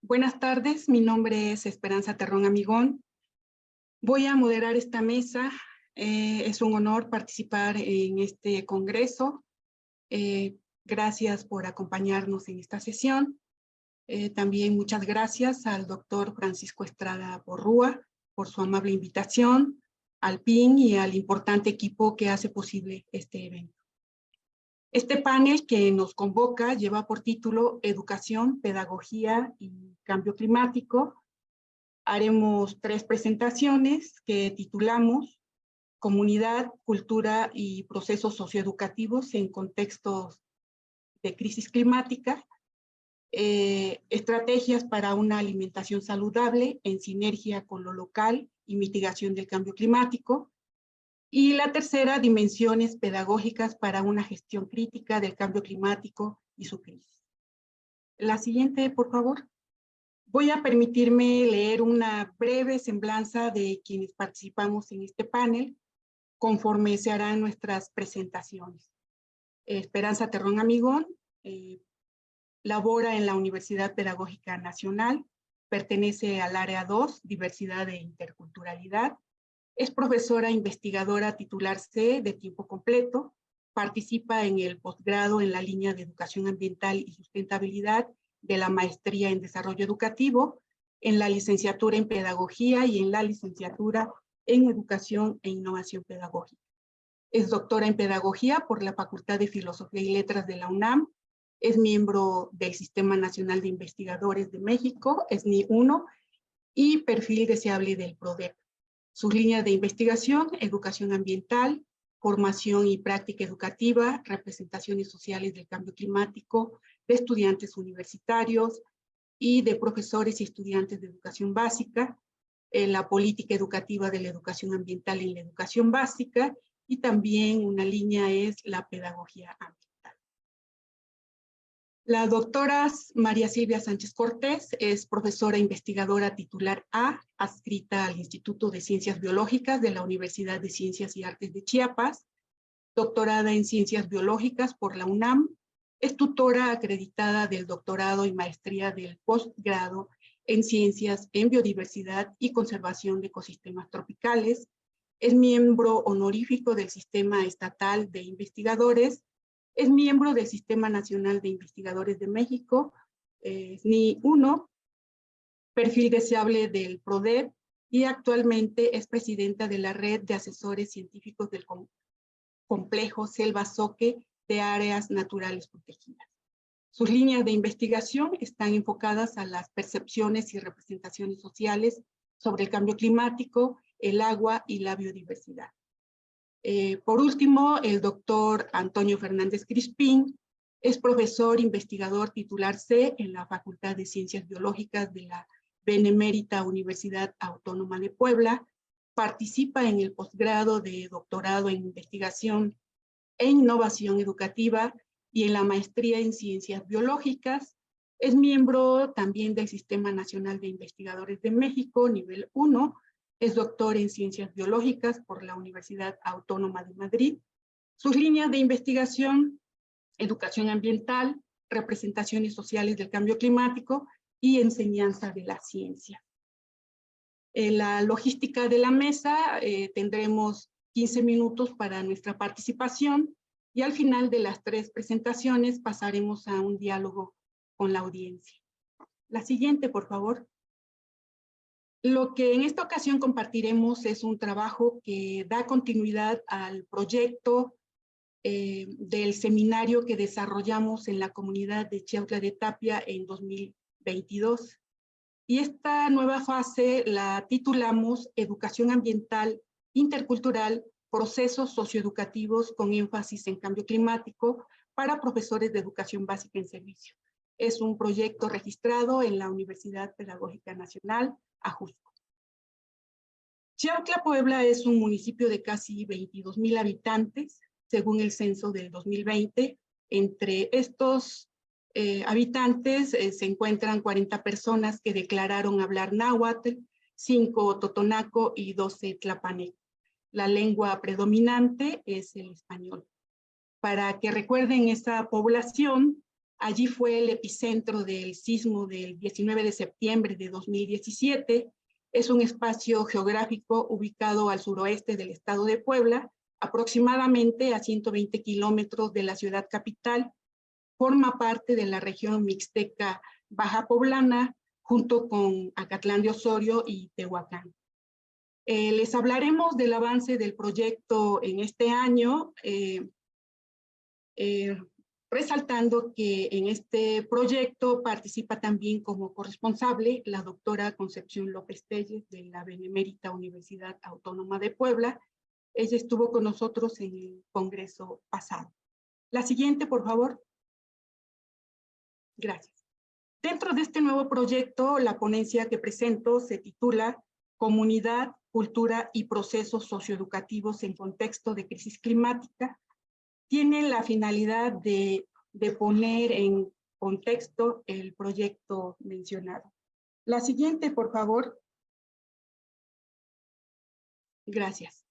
Buenas tardes, mi nombre es Esperanza Terrón Amigón. Voy a moderar esta mesa. Es un honor participar en este congreso. Gracias por acompañarnos en esta sesión. También muchas gracias al doctor Francisco Estrada Porrúa por su amable invitación, al PIN y al importante equipo que hace posible este evento. Este panel que nos convoca lleva por título Educación, Pedagogía y Cambio Climático. Haremos 3 presentaciones que titulamos Comunidad, Cultura y Procesos Socioeducativos en Contextos de Crisis Climática, Estrategias para una Alimentación Saludable en Sinergia con lo Local y Mitigación del Cambio Climático, y la tercera, Dimensiones Pedagógicas para una Gestión Crítica del Cambio Climático y su crisis. La siguiente, por favor. Voy a permitirme leer una breve semblanza de quienes participamos en este panel, conforme se harán nuestras presentaciones. Esperanza Terrón Amigón labora en la Universidad Pedagógica Nacional, pertenece al área 2, Diversidad e Interculturalidad, es profesora investigadora titular C de tiempo completo, participa en el posgrado en la línea de Educación Ambiental y Sustentabilidad de la Maestría en Desarrollo Educativo, en la licenciatura en Pedagogía y en la licenciatura en Educación e Innovación Pedagógica. Es doctora en Pedagogía por la Facultad de Filosofía y Letras de la UNAM, es miembro del Sistema Nacional de Investigadores de México, SNI 1, y perfil deseable del PRODEP. Sus líneas de investigación: educación ambiental, formación y práctica educativa, representaciones sociales del cambio climático, de estudiantes universitarios y de profesores y estudiantes de educación básica, la política educativa de la educación ambiental en la educación básica, y también una línea es la pedagogía ambiental. La doctora María Silvia Sánchez Cortés es profesora investigadora titular A, adscrita al Instituto de Ciencias Biológicas de la Universidad de Ciencias y Artes de Chiapas, doctorada en Ciencias Biológicas por la UNAM, es tutora acreditada del doctorado y maestría del postgrado en Ciencias en Biodiversidad y Conservación de Ecosistemas Tropicales, es miembro honorífico del Sistema Estatal de Investigadores, es miembro del Sistema Nacional de Investigadores de México, SNI 1, perfil deseable del PRODEP, y actualmente es presidenta de la Red de Asesores Científicos del Complejo Selva Zoque de Áreas Naturales Protegidas. Sus líneas de investigación están enfocadas a las percepciones y representaciones sociales sobre el cambio climático, el agua y la biodiversidad. Por último, el doctor Antonio Fernández Crispín es profesor investigador titular C en la Facultad de Ciencias Biológicas de la Benemérita Universidad Autónoma de Puebla, participa en el posgrado de doctorado en investigación e innovación educativa y en la maestría en Ciencias Biológicas, es miembro también del Sistema Nacional de Investigadores de México, nivel 1, es doctor en Ciencias Biológicas por la Universidad Autónoma de Madrid. Sus líneas de investigación: educación ambiental, representaciones sociales del cambio climático y enseñanza de la ciencia. En la logística de la mesa tendremos 15 minutos para nuestra participación y al final de las 3 presentaciones pasaremos a un diálogo con la audiencia. La siguiente, por favor. Lo que en esta ocasión compartiremos es un trabajo que da continuidad al proyecto del seminario que desarrollamos en la comunidad de Chiautla de Tapia en 2022. Y esta nueva fase la titulamos Educación Ambiental Intercultural, Procesos Socioeducativos con énfasis en cambio climático para profesores de educación básica en servicio. Es un proyecto registrado en la Universidad Pedagógica Nacional, Ajusco. Chiautla, Puebla, es un municipio de casi 22,000 habitantes, según el censo del 2020. Entre estos habitantes se encuentran 40 personas que declararon hablar náhuatl, 5 totonaco y 12 tlapaneco. La lengua predominante es el español. Para que recuerden esta población, Allí fue el epicentro del sismo del 19 de septiembre de 2017. Es un espacio geográfico ubicado al suroeste del estado de Puebla, aproximadamente a 120 kilómetros de la ciudad capital. Forma parte de la región mixteca baja poblana, junto con Acatlán de Osorio y Tehuacán. Les hablaremos del avance del proyecto en este año, resaltando que en este proyecto participa también como corresponsable la doctora Concepción López Telles de la Benemérita Universidad Autónoma de Puebla. Ella estuvo con nosotros en el congreso pasado. La siguiente, por favor. Gracias. Dentro de este nuevo proyecto, la ponencia que presento se titula Comunidad, Cultura y Procesos Socioeducativos en Contexto de Crisis Climática. Tiene la finalidad de poner en contexto el proyecto mencionado. La siguiente, por favor. Gracias.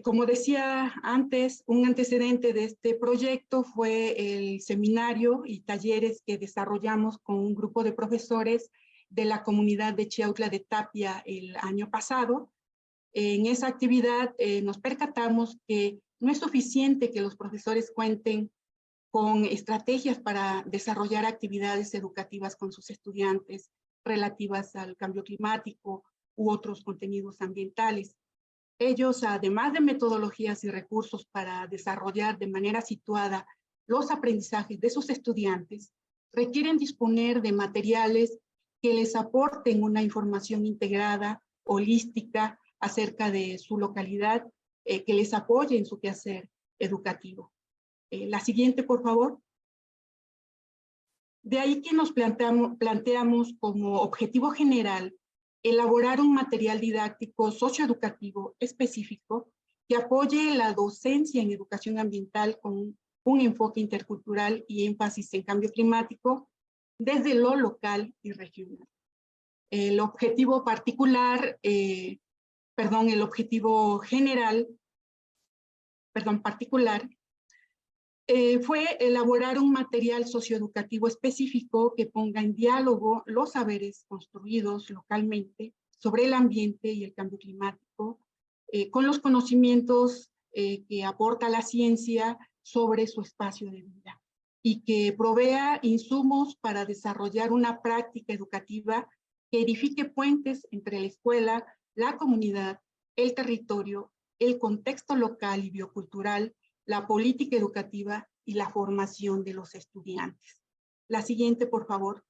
Como decía antes, un antecedente de este proyecto fue el seminario y talleres que desarrollamos con un grupo de profesores de la comunidad de Chiautla de Tapia el año pasado. En esa actividad nos percatamos que no es suficiente que los profesores cuenten con estrategias para desarrollar actividades educativas con sus estudiantes relativas al cambio climático u otros contenidos ambientales. Ellos, además de metodologías y recursos para desarrollar de manera situada los aprendizajes de sus estudiantes, requieren disponer de materiales que les aporten una información integrada, holística, acerca de su localidad, que les apoye en su quehacer educativo. La siguiente, por favor. De ahí que nos planteamos como objetivo general elaborar un material didáctico socioeducativo específico que apoye la docencia en educación ambiental con un enfoque intercultural y énfasis en cambio climático desde lo local y regional. El objetivo particular fue elaborar un material socioeducativo específico que ponga en diálogo los saberes construidos localmente sobre el ambiente y el cambio climático, con los conocimientos que aporta la ciencia sobre su espacio de vida y que provea insumos para desarrollar una práctica educativa que edifique puentes entre la escuela, la comunidad, el territorio, el contexto local y biocultural, la política educativa y la formación de los estudiantes. La siguiente, por favor.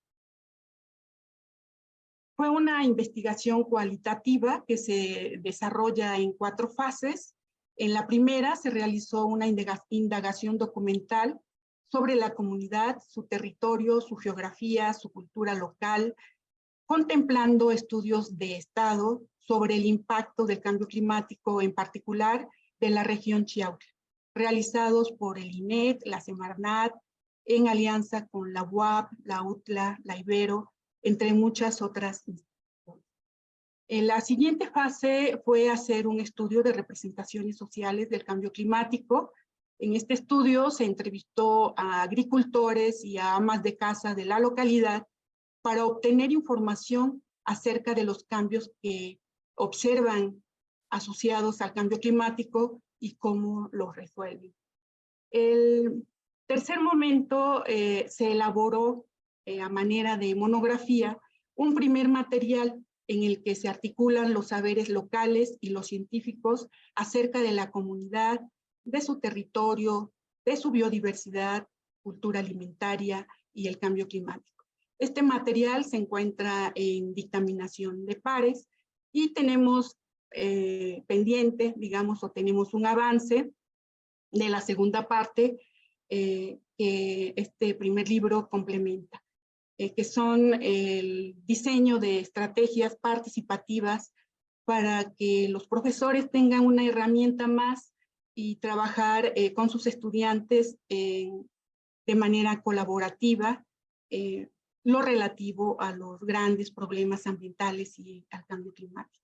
Fue una investigación cualitativa que se desarrolla en 4 fases. En la primera se realizó una indagación documental sobre la comunidad, su territorio, su geografía, su cultura local, contemplando estudios de estado sobre el impacto del cambio climático, en particular de la región Chiautla, realizados por el INET, la Semarnat, en alianza con la UAP, la UTLA, la Ibero, entre muchas otras instituciones. En la siguiente fase fue hacer un estudio de representaciones sociales del cambio climático. En este estudio se entrevistó a agricultores y a amas de casa de la localidad para obtener información acerca de los cambios que observan asociados al cambio climático y cómo los resuelven. El tercer momento se elaboró a manera de monografía un primer material en el que se articulan los saberes locales y los científicos acerca de la comunidad, de su territorio, de su biodiversidad, cultura alimentaria y el cambio climático. Este material se encuentra en dictaminación de pares y tenemos pendiente, digamos, o tenemos un avance de la segunda parte que este primer libro complementa, que son el diseño de estrategias participativas para que los profesores tengan una herramienta más y trabajar con sus estudiantes de manera colaborativa lo relativo a los grandes problemas ambientales y al cambio climático.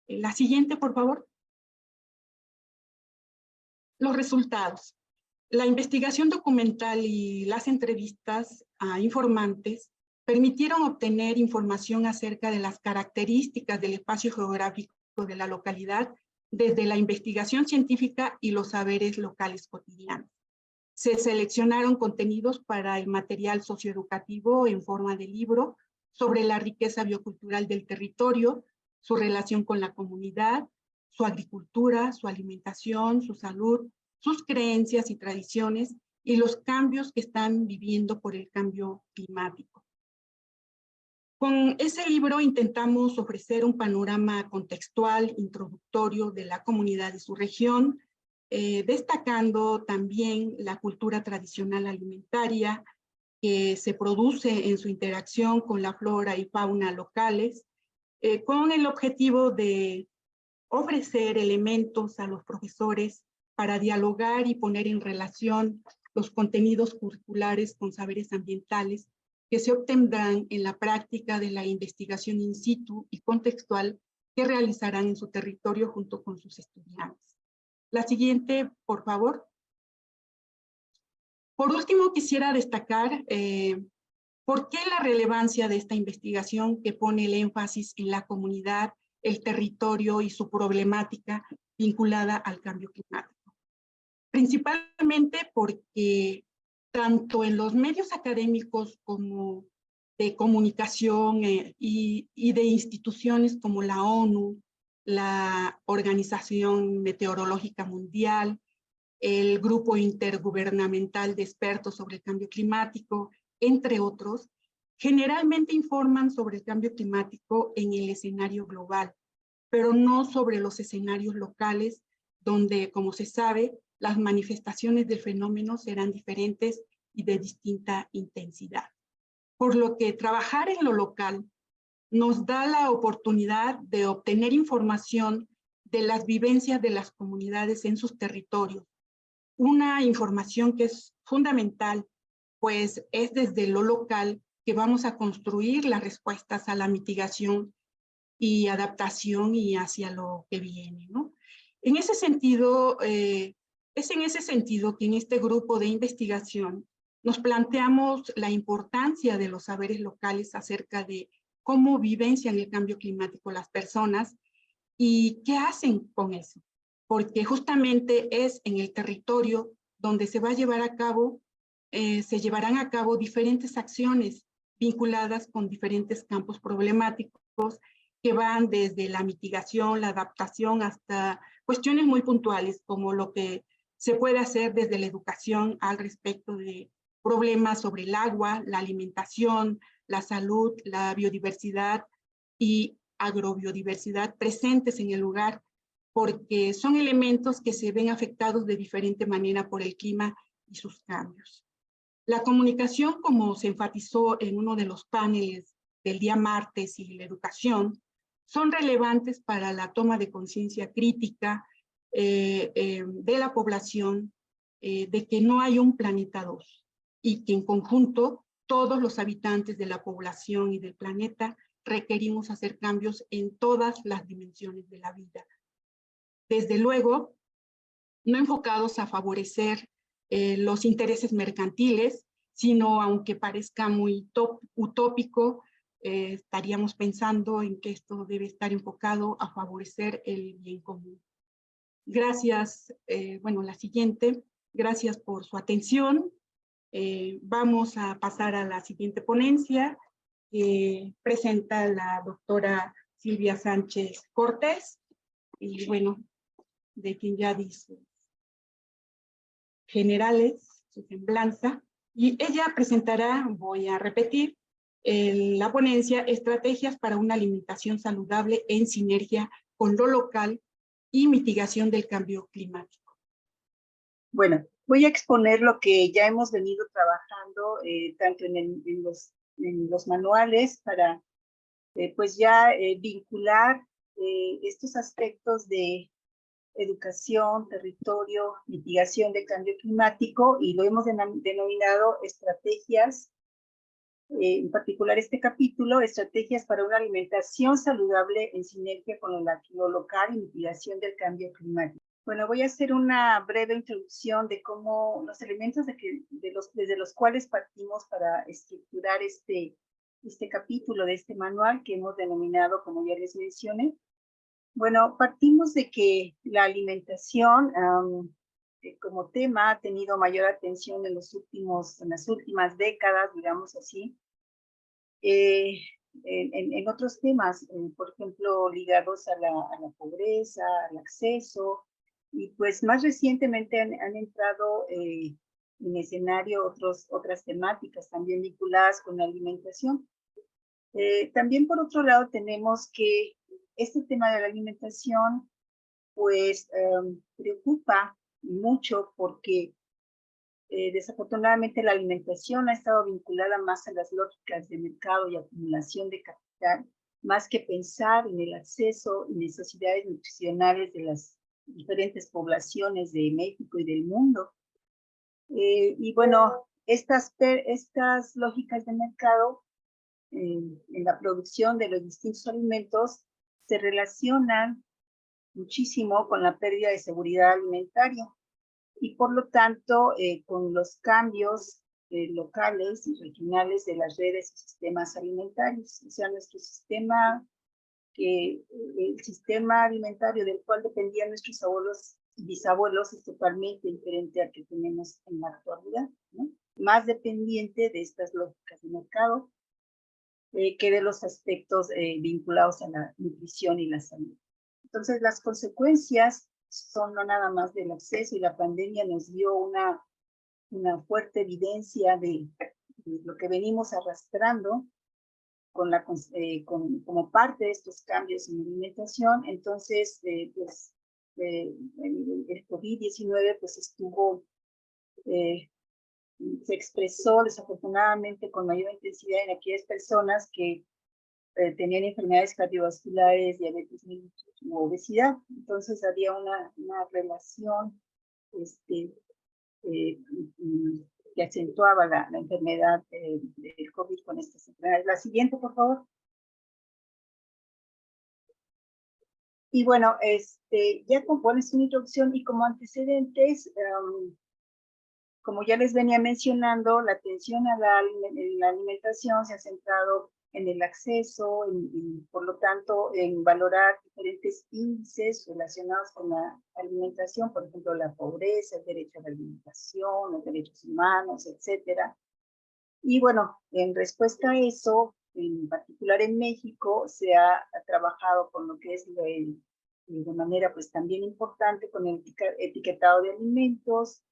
La siguiente, por favor. Los resultados. La investigación documental y las entrevistas a informantes permitieron obtener información acerca de las características del espacio geográfico de la localidad desde la investigación científica y los saberes locales cotidianos. Se seleccionaron contenidos para el material socioeducativo en forma de libro sobre la riqueza biocultural del territorio, su relación con la comunidad, su agricultura, su alimentación, su salud, sus creencias y tradiciones y los cambios que están viviendo por el cambio climático. Con ese libro intentamos ofrecer un panorama contextual, introductorio de la comunidad y su región, destacando también la cultura tradicional alimentaria que se produce en su interacción con la flora y fauna locales, con el objetivo de ofrecer elementos a los profesores para dialogar y poner en relación los contenidos curriculares con saberes ambientales que se obtendrán en la práctica de la investigación in situ y contextual que realizarán en su territorio junto con sus estudiantes. La siguiente, por favor. Por último, quisiera destacar por qué la relevancia de esta investigación que pone el énfasis en la comunidad, el territorio y su problemática vinculada al cambio climático. Principalmente porque tanto en los medios académicos como de comunicación y de instituciones como la ONU, la Organización Meteorológica Mundial, el Grupo Intergubernamental de Expertos sobre el Cambio Climático, entre otros, generalmente informan sobre el cambio climático en el escenario global, pero no sobre los escenarios locales, donde, como se sabe, las manifestaciones del fenómeno serán diferentes y de distinta intensidad. Por lo que trabajar en lo local nos da la oportunidad de obtener información de las vivencias de las comunidades en sus territorios. Una información que es fundamental, pues es desde lo local que vamos a construir las respuestas a la mitigación y adaptación y hacia lo que viene, ¿no? En ese sentido, es en ese sentido que en este grupo de investigación nos planteamos la importancia de los saberes locales acerca de cómo vivencian el cambio climático las personas y qué hacen con eso, porque justamente es en el territorio donde se va a llevar a cabo, se llevarán a cabo diferentes acciones vinculadas con diferentes campos problemáticos que van desde la mitigación, la adaptación, hasta cuestiones muy puntuales, como lo que se puede hacer desde la educación al respecto de problemas sobre el agua, la alimentación, la salud, la biodiversidad y agrobiodiversidad presentes en el lugar, porque son elementos que se ven afectados de diferente manera por el clima y sus cambios. La comunicación, como se enfatizó en uno de los paneles del día martes, y la educación, son relevantes para la toma de conciencia crítica de la población de que no hay un planeta 2 y que en conjunto todos los habitantes de la población y del planeta requerimos hacer cambios en todas las dimensiones de la vida. Desde luego, no enfocados a favorecer los intereses mercantiles, sino, aunque parezca muy utópico, estaríamos pensando en que esto debe estar enfocado a favorecer el bien común. Gracias, bueno, la siguiente. Gracias por su atención. Vamos a pasar a la siguiente ponencia que presenta la doctora Silvia Sánchez Cortés, y bueno, de quien ya dice generales, su semblanza, y ella presentará, voy a repetir, la ponencia Estrategias para una alimentación saludable en sinergia con lo local y mitigación del cambio climático. Bueno, voy a exponer lo que ya hemos venido trabajando tanto en los manuales para pues ya vincular estos aspectos de educación, territorio, mitigación del cambio climático, y lo hemos denominado estrategias, en particular este capítulo, estrategias para una alimentación saludable en sinergia con lo local y mitigación del cambio climático. Bueno, voy a hacer una breve introducción de cómo los elementos desde los cuales partimos para estructurar este capítulo de este manual que hemos denominado, como ya les mencioné. Bueno, partimos de que la alimentación como tema ha tenido mayor atención en las últimas décadas, digamos así, en otros temas, por ejemplo, ligados a la pobreza, al acceso, y pues más recientemente han entrado en escenario otras temáticas también vinculadas con la alimentación. También por otro lado tenemos que este tema de la alimentación pues preocupa mucho porque desafortunadamente la alimentación ha estado vinculada más a las lógicas de mercado y acumulación de capital, más que pensar en el acceso y necesidades nutricionales de las diferentes poblaciones de México y del mundo. Y bueno, estas lógicas de mercado en la producción de los distintos alimentos se relacionan muchísimo con la pérdida de seguridad alimentaria y por lo tanto con los cambios locales y regionales de las redes y sistemas alimentarios. O sea, nuestro sistema, el sistema alimentario del cual dependían nuestros abuelos y bisabuelos es totalmente diferente al que tenemos en la actualidad, ¿no? Más dependiente de estas lógicas de mercado que de los aspectos vinculados a la nutrición y la salud. Entonces, las consecuencias son no nada más del acceso, y la pandemia nos dio una fuerte evidencia de lo que venimos arrastrando como parte de estos cambios en la alimentación. Entonces, pues, el COVID-19 pues estuvo, se expresó desafortunadamente con mayor intensidad en aquellas personas que tenían enfermedades cardiovasculares, diabetes mellitus u obesidad. Entonces había una relación que acentuaba la enfermedad del COVID con estas enfermedades. La siguiente, por favor. Y bueno, ya compones una introducción y como antecedentes, como ya les venía mencionando, la atención a la alimentación se ha centrado en el acceso y por lo tanto en valorar diferentes índices relacionados con la alimentación, por ejemplo, la pobreza, el derecho a la alimentación, los derechos humanos, etcétera. Y bueno, en respuesta a eso, en particular en México, se ha trabajado con lo que es de manera pues también importante con el etiquetado de alimentos,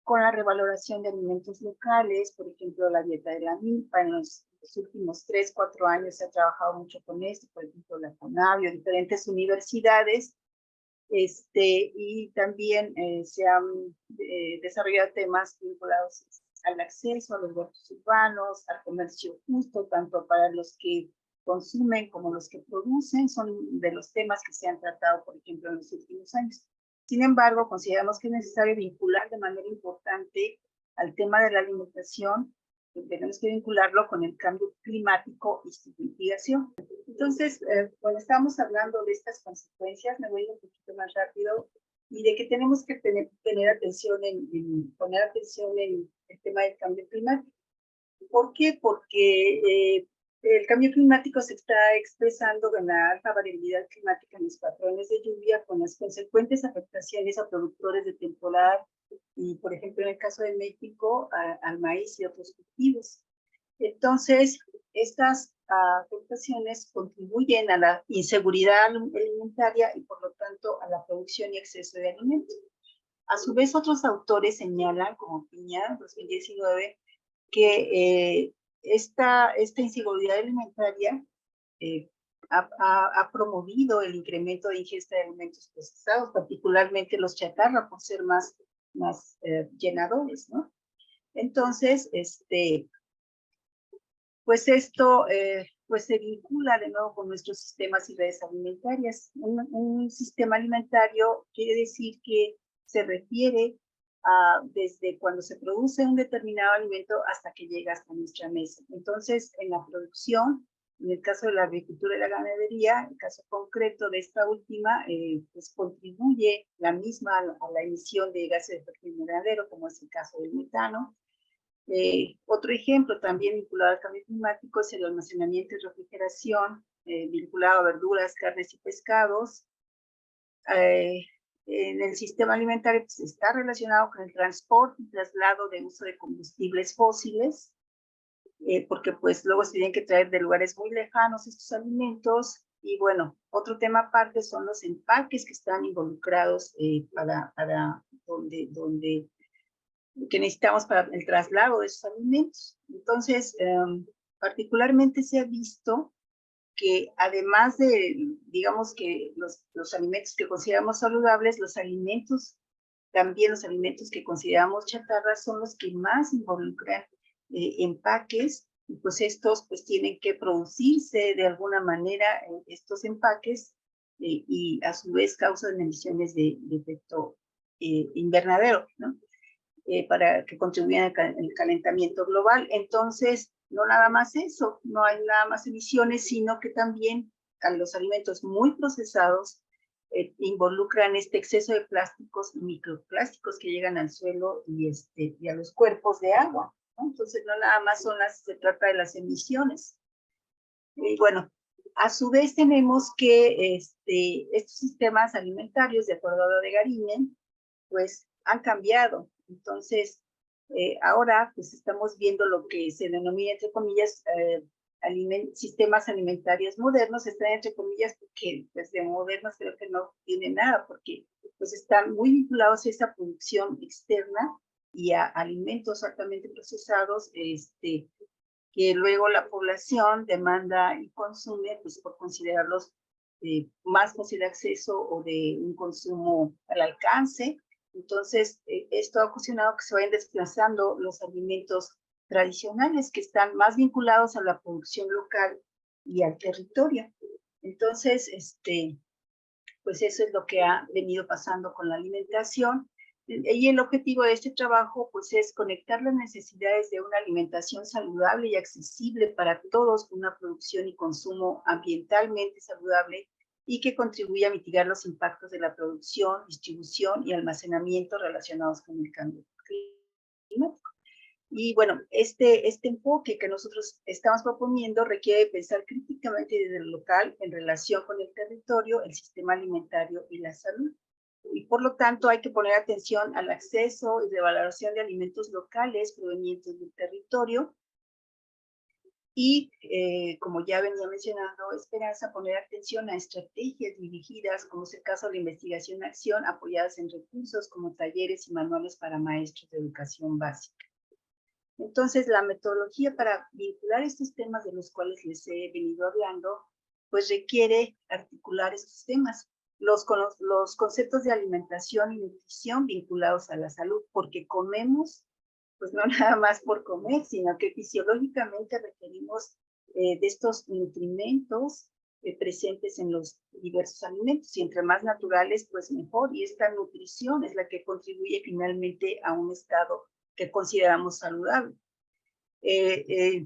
con la revaloración de alimentos locales, por ejemplo, la dieta de la milpa. En los últimos 3, 4 años se ha trabajado mucho con esto, por ejemplo, la CONAVIO, diferentes universidades, y también se han desarrollado temas vinculados al acceso a los huertos urbanos, al comercio justo, tanto para los que consumen como los que producen, son de los temas que se han tratado, por ejemplo, en los últimos años. Sin embargo, consideramos que es necesario vincular de manera importante al tema de la alimentación, tenemos que vincularlo con el cambio climático y su mitigación. Entonces, cuando estamos hablando de estas consecuencias, me voy un poquito más rápido, y de que tenemos que poner atención en el tema del cambio climático. ¿Por qué? Porque el cambio climático se está expresando en la alta variabilidad climática en los patrones de lluvia, con las consecuentes afectaciones a productores de temporada y, por ejemplo, en el caso de México, al maíz y otros cultivos. Entonces, estas afectaciones contribuyen a la inseguridad alimentaria y, por lo tanto, a la producción y acceso de alimentos. A su vez, otros autores señalan, como Piña, 2019, que esta inseguridad alimentaria ha promovido el incremento de ingesta de alimentos procesados, particularmente los chatarra, por ser más llenadores, ¿no? Entonces, pues esto pues se vincula de nuevo con nuestros sistemas y redes alimentarias. Un sistema alimentario quiere decir que se refiere desde cuando se produce un determinado alimento hasta que llega hasta nuestra mesa. Entonces, en la producción En el caso de la agricultura y la ganadería, el caso concreto de esta última, pues contribuye la misma a la emisión de gases de efecto invernadero, como es el caso del metano. Otro ejemplo también vinculado al cambio climático es el almacenamiento y refrigeración, vinculado a verduras, carnes y pescados. En el sistema alimentario pues, está relacionado con el transporte y traslado de uso de combustibles fósiles, porque pues luego se tienen que traer de lugares muy lejanos estos alimentos. Y bueno, otro tema aparte son los empaques que están involucrados para donde que necesitamos para el traslado de esos alimentos. Entonces, particularmente se ha visto que además de, digamos que los alimentos que consideramos saludables, también los alimentos que consideramos chatarra son los que más involucran empaques, y pues estos pues tienen que producirse de alguna manera estos empaques y a su vez causan emisiones de efecto invernadero, ¿no? Para que contribuyan al calentamiento global. Entonces, no nada más eso, no hay nada más emisiones, sino que también los alimentos muy procesados involucran este exceso de plásticos y microplásticos que llegan al suelo y a los cuerpos de agua, ¿no? Entonces, no nada más se trata de las emisiones. Y bueno, a su vez tenemos que estos sistemas alimentarios, de acuerdo a lo de Garinen, pues han cambiado. Entonces, ahora pues estamos viendo lo que se denomina, entre comillas, sistemas alimentarios modernos. Están entre comillas porque pues de modernos creo que no tiene nada, porque pues están muy vinculados a esa producción externa y a alimentos altamente procesados, que luego la población demanda y consume pues por considerarlos más fácil de acceso o de un consumo al alcance. Entonces, esto ha ocasionado que se vayan desplazando los alimentos tradicionales que están más vinculados a la producción local y al territorio. Entonces, pues eso es lo que ha venido pasando con la alimentación. Y el objetivo de este trabajo pues es conectar las necesidades de una alimentación saludable y accesible para todos, con una producción y consumo ambientalmente saludable y que contribuya a mitigar los impactos de la producción, distribución y almacenamiento relacionados con el cambio climático. Y bueno, este enfoque que nosotros estamos proponiendo requiere pensar críticamente desde lo local en relación con el territorio, el sistema alimentario y la salud. Y por lo tanto hay que poner atención al acceso y de valoración de alimentos locales provenientes del territorio. Y como ya venía mencionando Esperanza, poner atención a estrategias dirigidas, como es el caso de la investigación-acción, apoyadas en recursos como talleres y manuales para maestros de educación básica. Entonces, la metodología para vincular estos temas de los cuales les he venido hablando, pues requiere articular estos temas. Los conceptos de alimentación y nutrición vinculados a la salud, porque comemos, pues no nada más por comer, sino que fisiológicamente requerimos de estos nutrimentos presentes en los diversos alimentos, y entre más naturales, pues mejor, y esta nutrición es la que contribuye finalmente a un estado que consideramos saludable.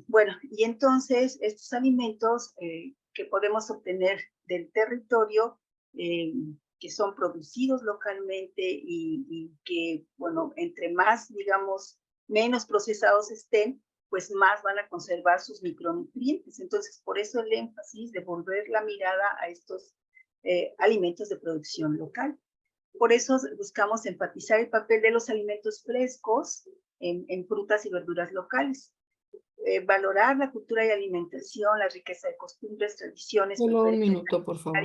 Bueno, y entonces estos alimentos que podemos obtener del territorio, que son producidos localmente y que, bueno, entre más, digamos, menos procesados estén, pues más van a conservar sus micronutrientes. Entonces, por eso el énfasis de volver la mirada a estos alimentos de producción local. Por eso buscamos enfatizar el papel de los alimentos frescos en frutas y verduras locales. Valorar la cultura y alimentación, la riqueza de costumbres, tradiciones. Solo un minuto, por favor.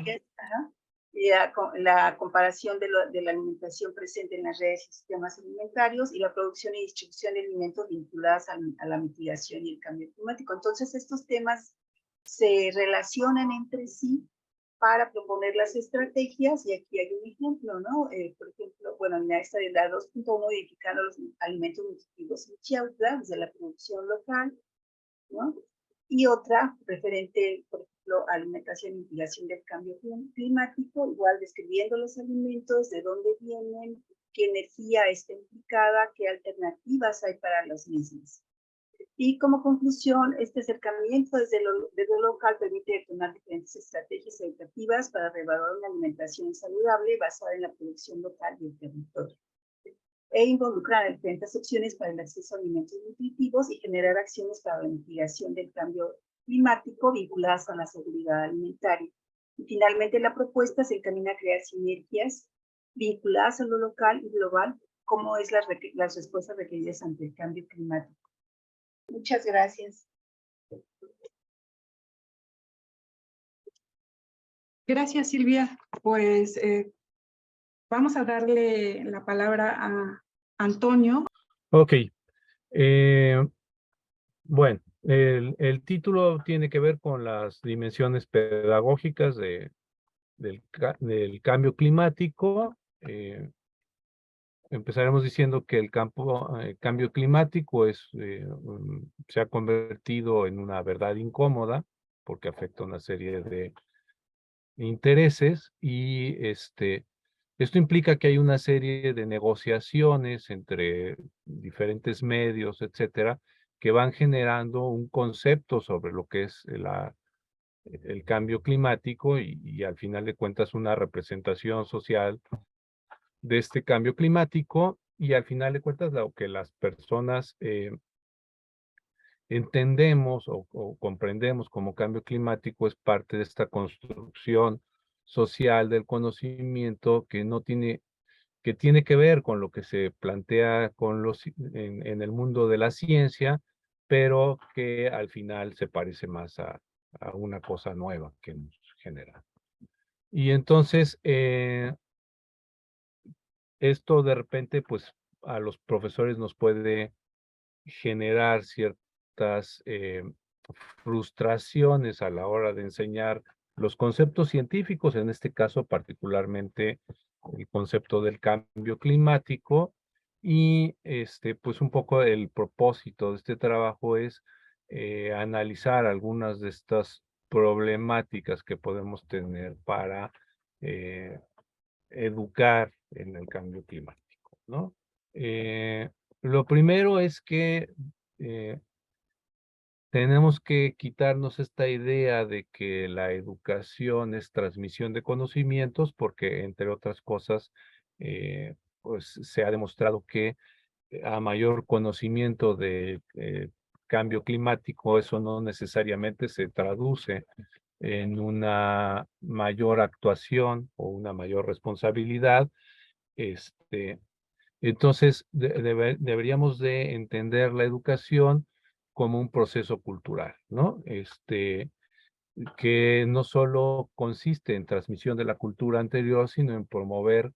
La comparación de la alimentación presente en las redes y sistemas alimentarios, y la producción y distribución de alimentos vinculadas a la mitigación y el cambio climático. Entonces, estos temas se relacionan entre sí para proponer las estrategias, y aquí hay un ejemplo, ¿no? Por ejemplo, bueno, en esta de la 2.1, identificando los alimentos nutritivos en Chiautla, desde la producción local, ¿no? Y otra referente, por ejemplo, alimentación y mitigación del cambio climático, igual describiendo los alimentos, de dónde vienen, qué energía está implicada, qué alternativas hay para los mismos. Y como conclusión, este acercamiento desde lo local permite detonar diferentes estrategias educativas para revaluar una alimentación saludable basada en la producción local y el territorio, e involucrar diferentes opciones para el acceso a alimentos nutritivos y generar acciones para la mitigación del cambio climático vinculadas a la seguridad alimentaria. Y finalmente, la propuesta se encamina a crear sinergias vinculadas a lo local y global, como es las respuestas requeridas ante el cambio climático. Muchas gracias. Gracias, Silvia. Pues vamos a darle la palabra a Antonio. Ok. Bueno, el título tiene que ver con las dimensiones pedagógicas del cambio climático. Empezaremos diciendo que el cambio climático se ha convertido en una verdad incómoda porque afecta una serie de intereses y esto implica que hay una serie de negociaciones entre diferentes medios, etcétera, que van generando un concepto sobre lo que es el cambio climático y al final de cuentas una representación social de este cambio climático y al final de cuentas lo que las personas entendemos o comprendemos como cambio climático es parte de esta construcción social del conocimiento que tiene que ver con lo que se plantea en el mundo de la ciencia, pero que al final se parece más a una cosa nueva que nos genera. Y entonces, esto de repente, pues, a los profesores nos puede generar ciertas frustraciones a la hora de enseñar los conceptos científicos, en este caso particularmente el concepto del cambio climático, y pues un poco el propósito de este trabajo es analizar algunas de estas problemáticas que podemos tener para educar en el cambio climático, ¿no? Lo primero es que tenemos que quitarnos esta idea de que la educación es transmisión de conocimientos, porque entre otras cosas, pues se ha demostrado que a mayor conocimiento de cambio climático, eso no necesariamente se traduce en una mayor actuación o una mayor responsabilidad. Entonces, deberíamos de entender la educación como un proceso cultural, ¿no? Que no solo consiste en transmisión de la cultura anterior, sino en promover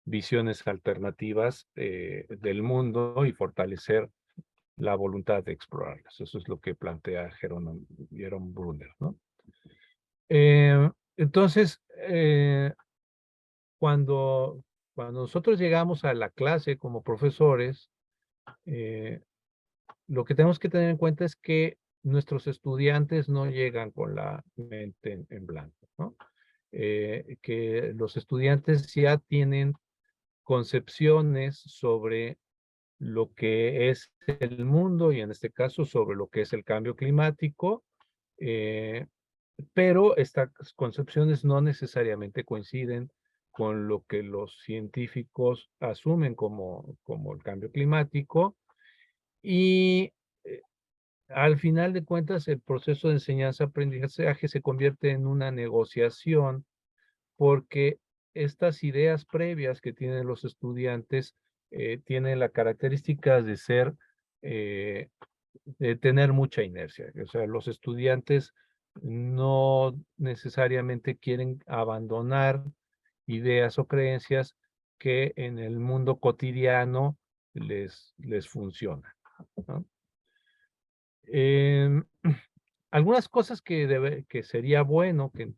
visiones alternativas del mundo y fortalecer la voluntad de explorarlas. Eso es lo que plantea Jerome Bruner, ¿no? Entonces, cuando nosotros llegamos a la clase como profesores, lo que tenemos que tener en cuenta es que nuestros estudiantes no llegan con la mente en blanco, ¿no? Que los estudiantes ya tienen concepciones sobre lo que es el mundo y en este caso sobre lo que es el cambio climático, pero estas concepciones no necesariamente coinciden con lo que los científicos asumen como el cambio climático y al final de cuentas el proceso de enseñanza-aprendizaje se convierte en una negociación porque estas ideas previas que tienen los estudiantes tienen la característica de de tener mucha inercia. O sea, los estudiantes no necesariamente quieren abandonar ideas o creencias que en el mundo cotidiano les funcionan, ¿no? Algunas cosas que sería bueno que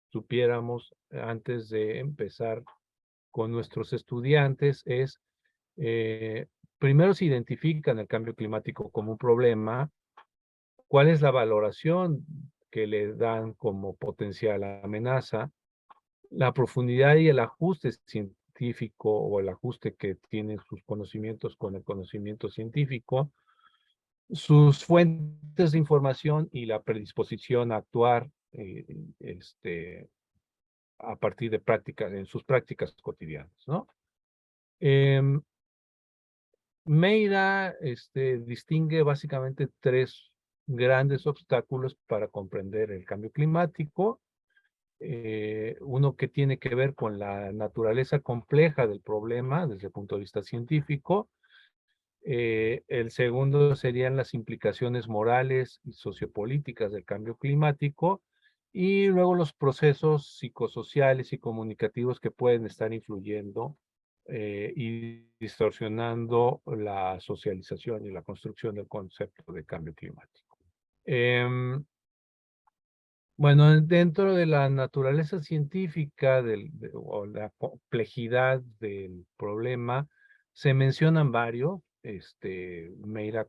supiéramos antes de empezar con nuestros estudiantes es, primero se identifican el cambio climático como un problema, cuál es la valoración que le dan como potencial amenaza, la profundidad y el ajuste científico o el ajuste que tienen sus conocimientos con el conocimiento científico, sus fuentes de información y la predisposición a actuar a partir de prácticas, en sus prácticas cotidianas, ¿no? Meira distingue básicamente tres grandes obstáculos para comprender el cambio climático. Uno que tiene que ver con la naturaleza compleja del problema desde el punto de vista científico. El segundo serían las implicaciones morales y sociopolíticas del cambio climático. Y luego los procesos psicosociales y comunicativos que pueden estar influyendo y distorsionando la socialización y la construcción del concepto de cambio climático. Bueno, dentro de la naturaleza científica o la complejidad del problema, se mencionan varios. Meira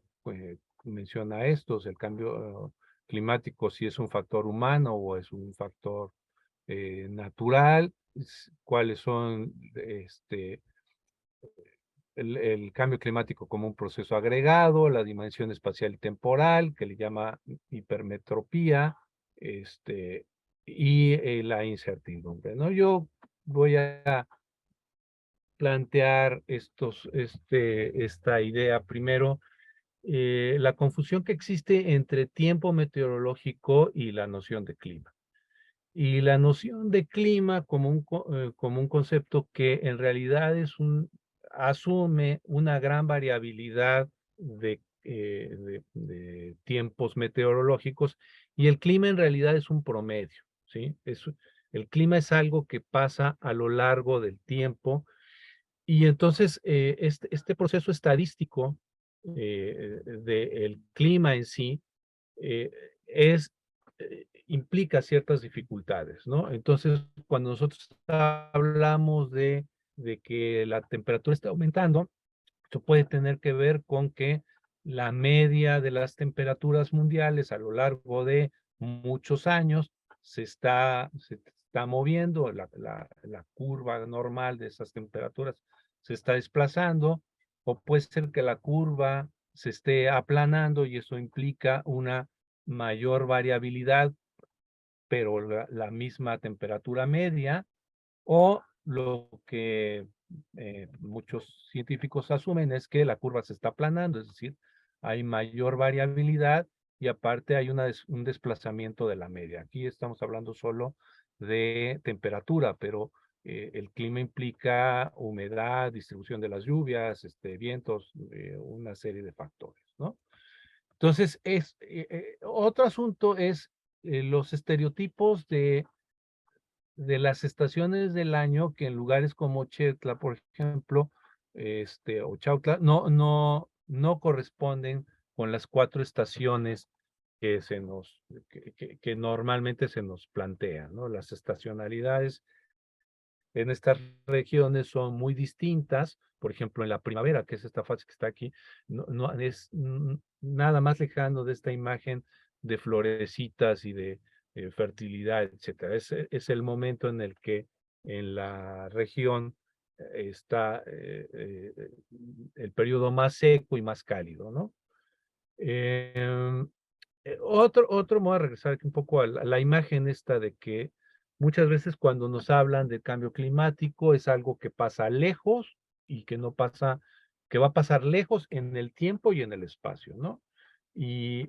menciona estos, el cambio climático, si es un factor humano o es un factor natural, cuáles son el cambio climático como un proceso agregado, la dimensión espacial y temporal, que le llama hipermetropía, y la incertidumbre, ¿no? Yo voy a plantear esta idea primero, la confusión que existe entre tiempo meteorológico y la noción de clima. Y la noción de clima como un concepto que en realidad asume una gran variabilidad de tiempos meteorológicos, y el clima en realidad es un promedio, ¿sí? El clima es algo que pasa a lo largo del tiempo, y entonces este proceso estadístico del clima en sí eh, implica ciertas dificultades, ¿no? Entonces, cuando nosotros hablamos de que la temperatura está aumentando, esto puede tener que ver con que la media de las temperaturas mundiales a lo largo de muchos años se está moviendo, la curva normal de esas temperaturas se está desplazando, o puede ser que la curva se esté aplanando y eso implica una mayor variabilidad, pero la misma temperatura media, o lo que muchos científicos asumen es que la curva se está aplanando, es decir, hay mayor variabilidad y aparte hay un desplazamiento de la media. Aquí estamos hablando solo de temperatura, pero el clima implica humedad, distribución de las lluvias, vientos, una serie de factores, ¿no? Entonces, otro asunto es los estereotipos de las estaciones del año, que en lugares como Chetla, por ejemplo, o Chautla, no corresponden con las 4 estaciones que normalmente se nos plantean, ¿no? Las estacionalidades en estas regiones son muy distintas. Por ejemplo, en la primavera, que es esta fase que está aquí, no es nada más lejano de esta imagen de florecitas y de fertilidad, etcétera. Es el momento en el que en la región está el periodo más seco y más cálido, ¿no? Voy a regresar aquí un poco a la imagen esta de que muchas veces cuando nos hablan del cambio climático es algo que pasa lejos y que no pasa, que va a pasar lejos en el tiempo y en el espacio, ¿no? Y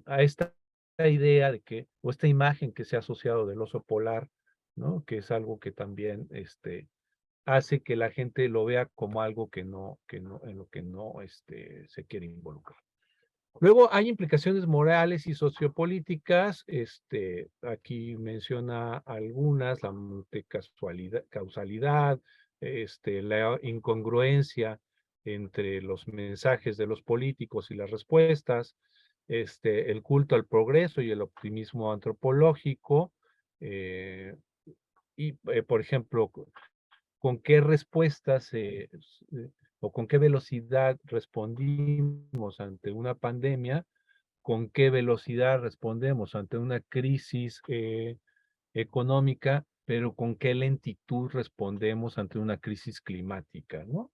a esta idea de que, o esta imagen que se ha asociado del oso polar, ¿no? Que es algo que también hace que la gente lo vea como algo en lo que no se quiere involucrar. Luego hay implicaciones morales y sociopolíticas. Aquí menciona algunas, la causalidad, la incongruencia entre los mensajes de los políticos y las respuestas, el culto al progreso y el optimismo antropológico, por ejemplo, con qué respuestas o con qué velocidad respondimos ante una pandemia, con qué velocidad respondemos ante una crisis económica, pero con qué lentitud respondemos ante una crisis climática, ¿no?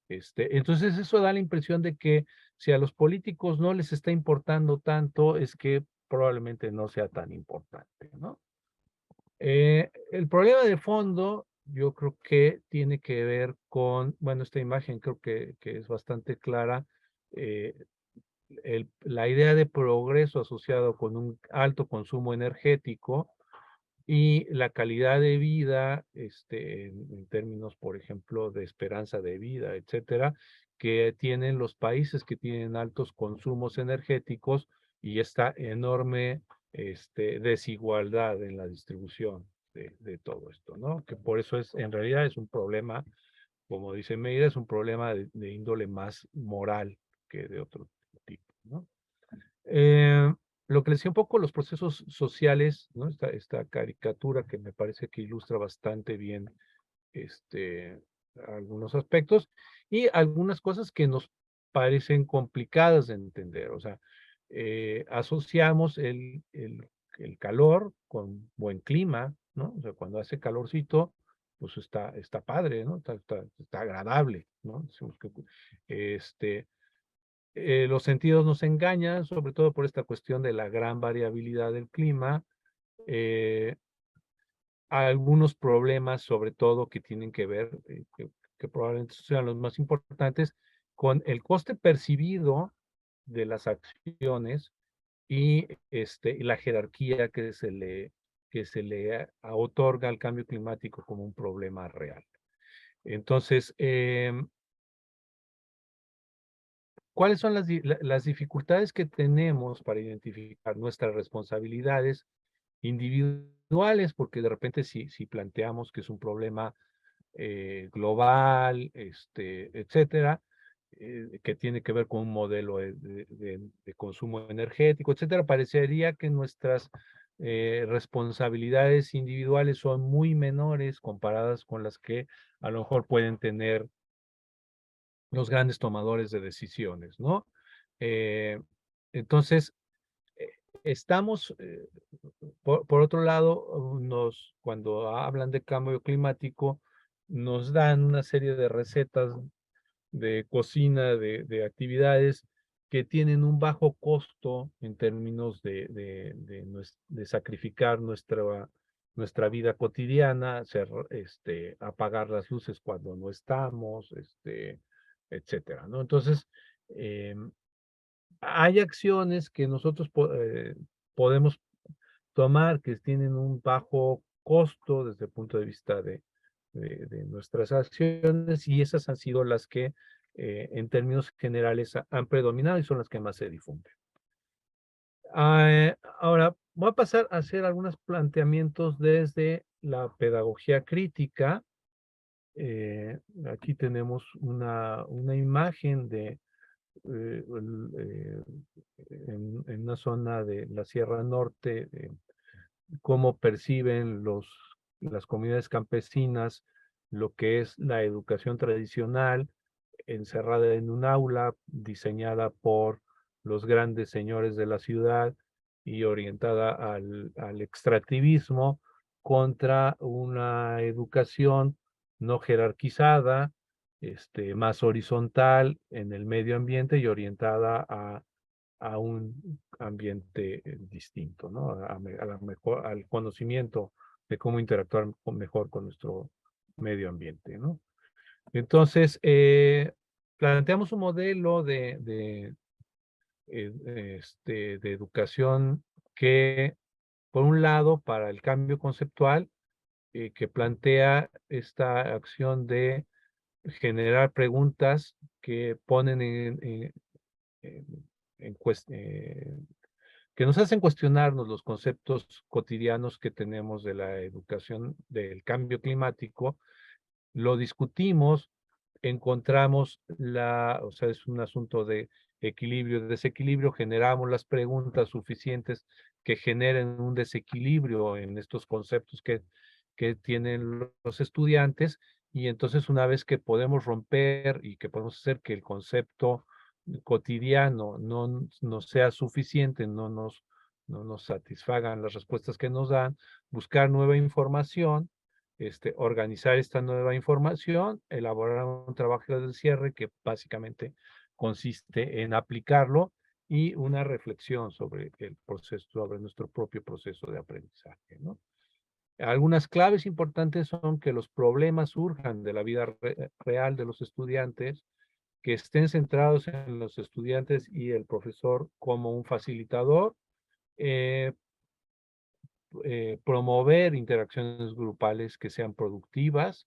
Entonces eso da la impresión de que si a los políticos no les está importando tanto, es que probablemente no sea tan importante, ¿no? El problema de fondo, yo creo que tiene que ver con, bueno, esta imagen creo que es bastante clara, eh, la idea de progreso asociado con un alto consumo energético y la calidad de vida, en términos, por ejemplo, de esperanza de vida, etcétera, que tienen los países que tienen altos consumos energéticos y esta enorme, desigualdad en la distribución de todo esto, ¿no? Que por eso en realidad es un problema, como dice Meira, es un problema de índole más moral que de otro tipo, ¿no? Eh, lo que le decía un poco los procesos sociales, ¿no? Esta caricatura que me parece que ilustra bastante bien este, algunos aspectos y algunas cosas que nos parecen complicadas de entender. O sea, asociamos el calor con buen clima, ¿no? O sea, cuando hace calorcito, pues está padre, ¿no? Está agradable, ¿no? Decimos que, este, los sentidos nos engañan, sobre todo por esta cuestión de la gran variabilidad del clima. eh, Algunos problemas, sobre todo, que tienen que ver, que probablemente sean los más importantes, con el coste percibido de las acciones y la jerarquía que se le otorga al cambio climático como un problema real. Entonces, ¿cuáles son las dificultades que tenemos para identificar nuestras responsabilidades individuales? Porque de repente si planteamos que es un problema global, etcétera, que tiene que ver con un modelo de consumo energético, etcétera, parecería que nuestras responsabilidades individuales son muy menores comparadas con las que a lo mejor pueden tener los grandes tomadores de decisiones, ¿no? Eh, entonces, eh, estamos, por otro lado, cuando hablan de cambio climático, nos dan una serie de recetas de cocina, de actividades que tienen un bajo costo en términos de sacrificar nuestra vida cotidiana, apagar las luces cuando no estamos, etcétera, ¿no? Entonces, hay acciones que nosotros podemos tomar que tienen un bajo costo desde el punto de vista de nuestras acciones y esas han sido las que en términos generales han predominado y son las que más se difunden. Ahora, voy a pasar a hacer algunos planteamientos desde la pedagogía crítica. Aquí tenemos una imagen de en una zona de la Sierra Norte, cómo perciben las comunidades campesinas lo que es la educación tradicional, encerrada en un aula, diseñada por los grandes señores de la ciudad y orientada al extractivismo, contra una educación no jerarquizada, más horizontal en el medio ambiente y orientada a un ambiente distinto, ¿no? Al conocimiento de cómo interactuar mejor con nuestro medio ambiente, ¿no? Entonces, planteamos un modelo de educación que, por un lado, para el cambio conceptual, que plantea esta acción de generar preguntas que ponen en, que nos hacen cuestionarnos los conceptos cotidianos que tenemos de la educación del cambio climático, lo discutimos, encontramos o sea, es un asunto de equilibrio, desequilibrio, generamos las preguntas suficientes que generen un desequilibrio en estos conceptos que tienen los estudiantes, y entonces una vez que podemos romper y que podemos hacer que el concepto cotidiano no sea suficiente, no nos satisfagan las respuestas que nos dan, buscar nueva información organizar esta nueva información, elaborar un trabajo de cierre que básicamente consiste en aplicarlo y una reflexión sobre el proceso, sobre nuestro propio proceso de aprendizaje, ¿no? Algunas claves importantes son que los problemas surjan de la vida real de los estudiantes, que estén centrados en los estudiantes y el profesor como un facilitador, eh, promover interacciones grupales que sean productivas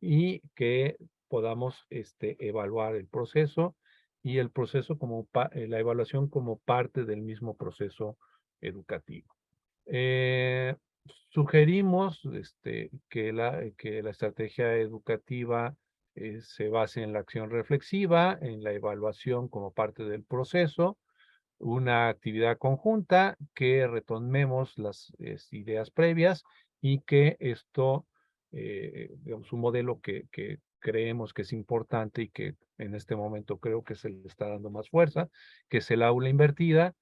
y que podamos evaluar el proceso y el proceso como la evaluación como parte del mismo proceso educativo. Sugerimos que la estrategia educativa se base en la acción reflexiva, en la evaluación como parte del proceso, una actividad conjunta, que retomemos las ideas previas y que esto, digamos, un modelo que creemos que es importante y que en este momento creo que se le está dando más fuerza, que es el aula invertida,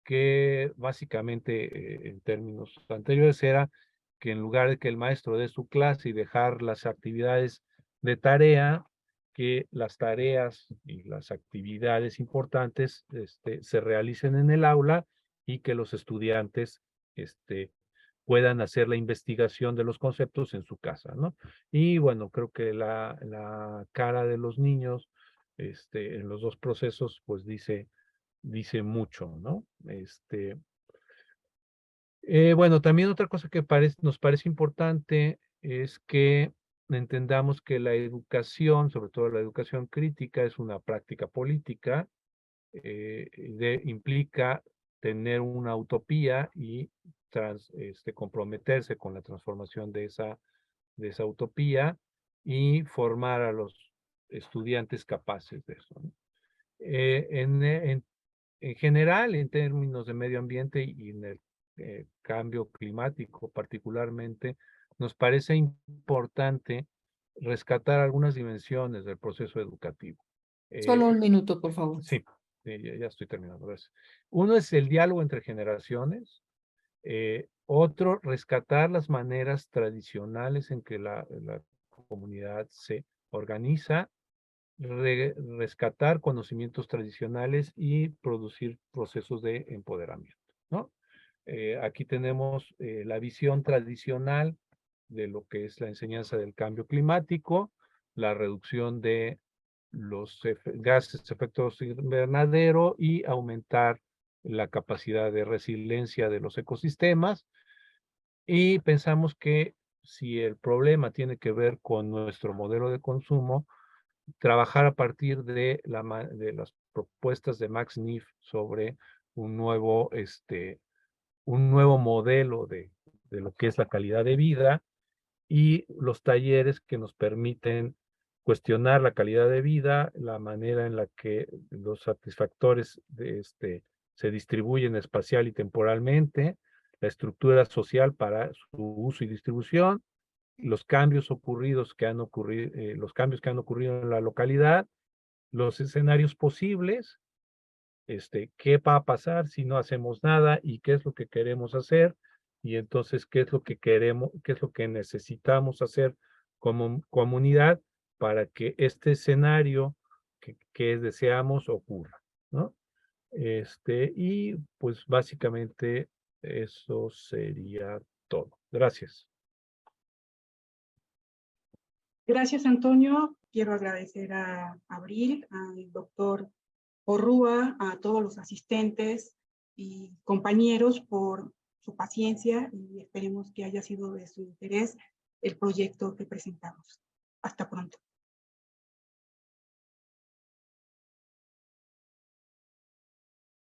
que básicamente en términos anteriores era que en lugar de que el maestro dé su clase y dejar las actividades de tarea, que las tareas y las actividades importantes se realicen en el aula y que los estudiantes puedan hacer la investigación de los conceptos en su casa, ¿no? Y bueno, creo que la cara de los niños en los dos procesos, pues dice mucho, ¿no? Bueno, también otra cosa que nos parece importante es que entendamos que la educación, sobre todo la educación crítica, es una práctica política, implica tener una utopía y comprometerse con la transformación de esa utopía y formar a los estudiantes capaces de eso, ¿no? En general, en términos de medio ambiente y en el cambio climático particularmente, nos parece importante rescatar algunas dimensiones del proceso educativo. Solo un minuto, por favor. Sí, ya estoy terminando, gracias. Uno es el diálogo entre generaciones. Otro, rescatar las maneras tradicionales en que la comunidad se organiza, rescatar conocimientos tradicionales y producir procesos de empoderamiento, ¿no? Aquí tenemos la visión tradicional de lo que es la enseñanza del cambio climático, la reducción de los gases de efecto invernadero y aumentar la capacidad de resiliencia de los ecosistemas. Y pensamos que si el problema tiene que ver con nuestro modelo de consumo, trabajar a partir de las propuestas de Max Neff sobre un nuevo modelo de lo que es la calidad de vida y los talleres que nos permiten cuestionar la calidad de vida, la manera en la que los satisfactores se distribuyen espacial y temporalmente, la estructura social para su uso y distribución, los cambios los cambios que han ocurrido en la localidad, los escenarios posibles, qué va a pasar si no hacemos nada y qué es lo que queremos hacer, y entonces qué es lo que queremos, qué es lo que necesitamos hacer como comunidad para que este escenario que deseamos ocurra, ¿no? Y pues básicamente eso sería todo. Gracias. Gracias, Antonio. Quiero agradecer a Abril, al doctor Porrúa, a todos los asistentes y compañeros por su paciencia y esperemos que haya sido de su interés el proyecto que presentamos. Hasta pronto.